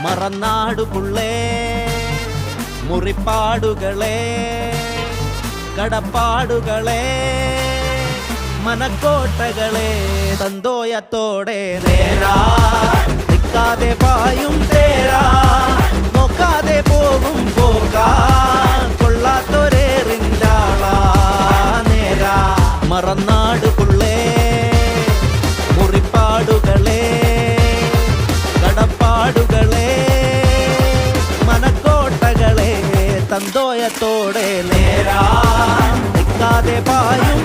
മറന്നാടുപുള്ളേ മുറിപ്പാടുകളെ കടപ്പാടുകളെ മനക്കോട്ടകളെ സന്തോഷത്തോടെ നേരാ നിൽക്കാതെ പായും തേരാ നോക്കാതെ പോകും പോകാൻ കൊള്ളാത്തൊരേറിൻ്റാളാ നേരാ മറന്നാടുപുള്ളേ മുറിപ്പാടുകളെ കടപ്പാടുകളെ മനക്കോട്ടകളെ സന്തോഷത്തോടെ നേരാ നിൽക്കാതെ പായും